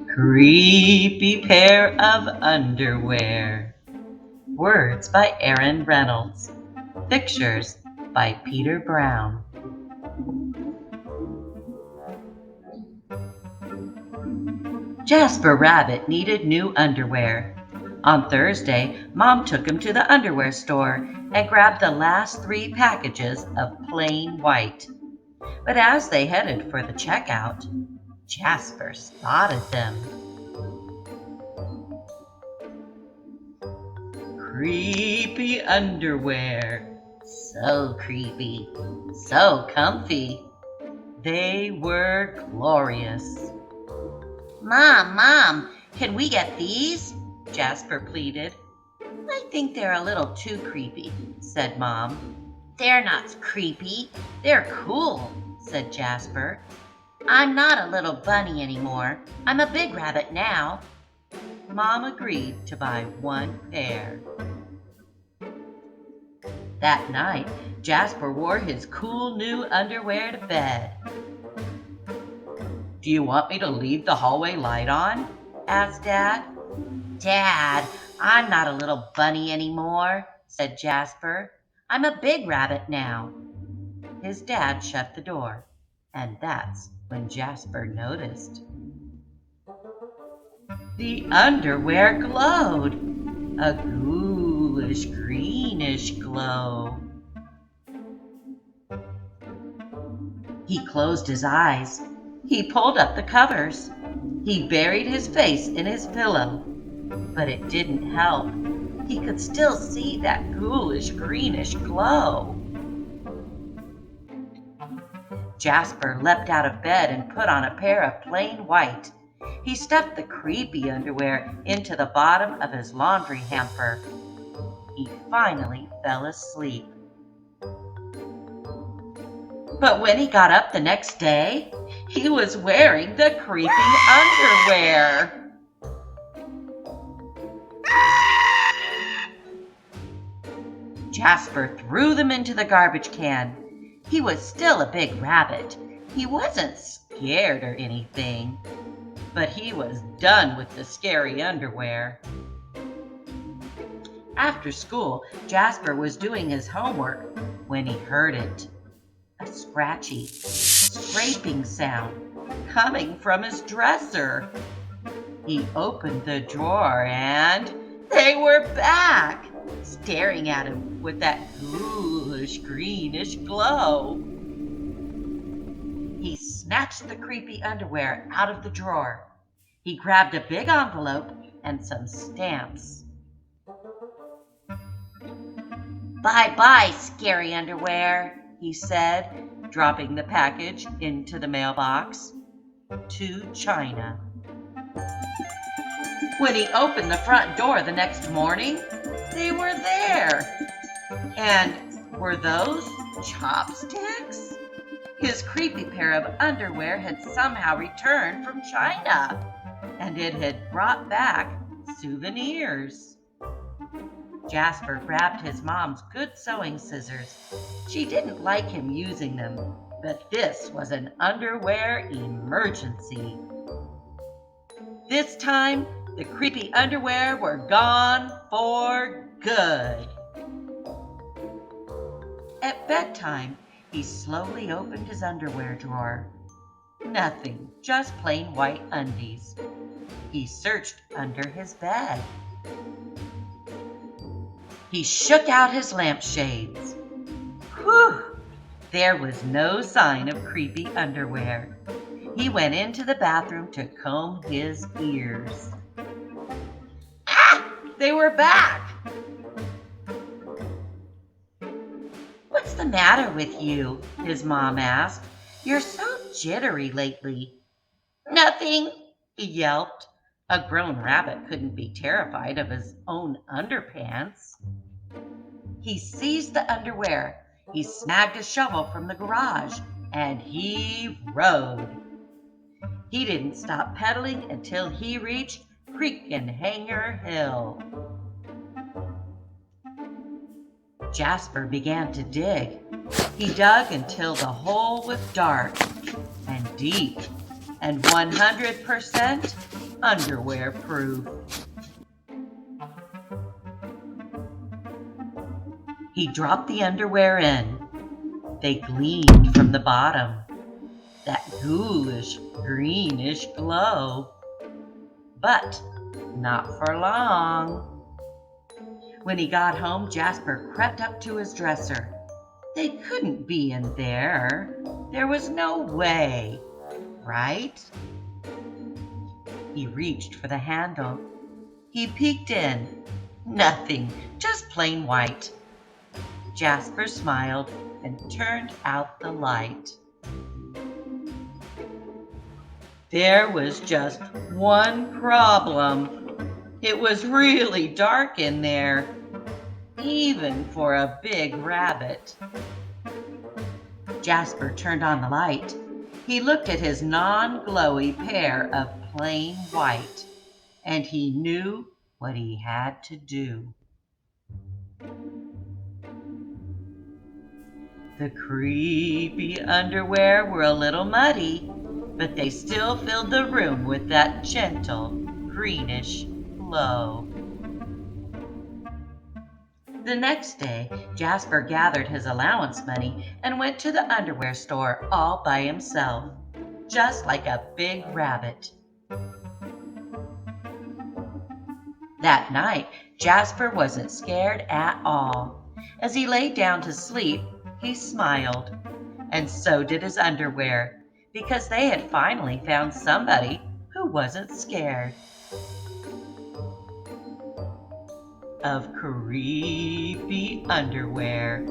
Creepy pair of underwear. Words by Aaron Reynolds. Pictures by Peter Brown. Jasper Rabbit needed new underwear. On Thursday, Mom took him to the underwear store and grabbed the last 3 packages of plain white. But as they headed for the checkout, Jasper spotted them. Creepy underwear. So creepy, so comfy. They were glorious. Mom, can we get these? Jasper pleaded. I think they're a little too creepy, said Mom. They're not creepy, they're cool, said Jasper. I'm not a little bunny anymore. I'm a big rabbit now. Mom agreed to buy 1 pair. That night, Jasper wore his cool new underwear to bed. Do you want me to leave the hallway light on? Asked Dad. Dad, I'm not a little bunny anymore, said Jasper. I'm a big rabbit now. His dad shut the door, and that's when Jasper noticed. The underwear glowed, a ghoulish greenish glow. He closed his eyes. He pulled up the covers. He buried his face in his pillow. But it didn't help. He could still see that ghoulish greenish glow. Jasper leapt out of bed and put on a pair of plain white. He stuffed the creepy underwear into the bottom of his laundry hamper. He finally fell asleep. But when he got up the next day, he was wearing the creepy underwear. Jasper threw them into the garbage can. He was still a big rabbit. He wasn't scared or anything, but he was done with the scary underwear. After school, Jasper was doing his homework when he heard it. A scratchy, scraping sound coming from his dresser. He opened the drawer and they were back, staring at him with that ghoulish greenish glow. He snatched the creepy underwear out of the drawer. He grabbed a big envelope and some stamps. Bye-bye, scary underwear, he said, dropping the package into the mailbox. To China. When he opened the front door the next morning, they were there. And were those chopsticks? His creepy pair of underwear had somehow returned from China, and it had brought back souvenirs. Jasper grabbed his mom's good sewing scissors. She didn't like him using them, but this was an underwear emergency. This time, the creepy underwear were gone for good. At bedtime, he slowly opened his underwear drawer. Nothing, just plain white undies. He searched under his bed. He shook out his lampshades. Whew! There was no sign of creepy underwear. He went into the bathroom to comb his ears. Ah! They were back! What's the matter with you? His mom asked. You're so jittery lately. Nothing, he yelped. A grown rabbit couldn't be terrified of his own underpants. He seized the underwear. He snagged a shovel from the garage, and he rode. He didn't stop pedaling until he reached Creek and Hanger Hill. Jasper began to dig. He dug until the hole was dark and deep and 100% underwear proof. He dropped the underwear in. They gleamed from the bottom, that ghoulish, greenish glow. But not for long. When he got home, Jasper crept up to his dresser. They couldn't be in there. There was no way, right? He reached for the handle. He peeked in. Nothing, just plain white. Jasper smiled and turned out the light. There was just one problem. It was really dark in there, even for a big rabbit. Jasper turned on the light. He looked at his non-glowy pair of plain white, and he knew what he had to do. The creepy underwear were a little muddy, but they still filled the room with that gentle, greenish glow. The next day, Jasper gathered his allowance money and went to the underwear store all by himself, just like a big rabbit. That night, Jasper wasn't scared at all. As he lay down to sleep, he smiled, and so did his underwear, because they had finally found somebody who wasn't scared of creepy underwear.